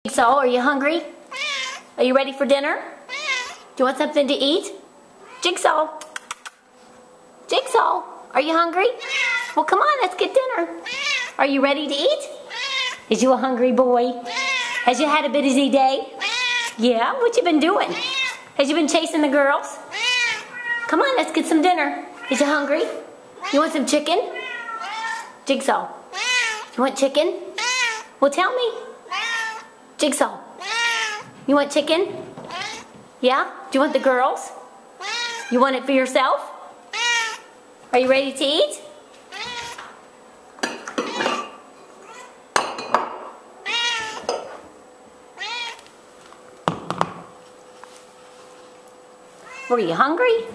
Jigsaw, are you hungry? Are you ready for dinner? Do you want something to eat? Jigsaw. Jigsaw, are you hungry? Well, come on, let's get dinner. Are you ready to eat? Is you a hungry boy? Has you had a busy day? Yeah, what you been doing? Has you been chasing the girls? Come on, let's get some dinner. Is you hungry? You want some chicken? Jigsaw, you want chicken? Well, tell me. Jigsaw, you want chicken? Yeah? Do you want the girls? You want it for yourself? Are you ready to eat? Were you hungry?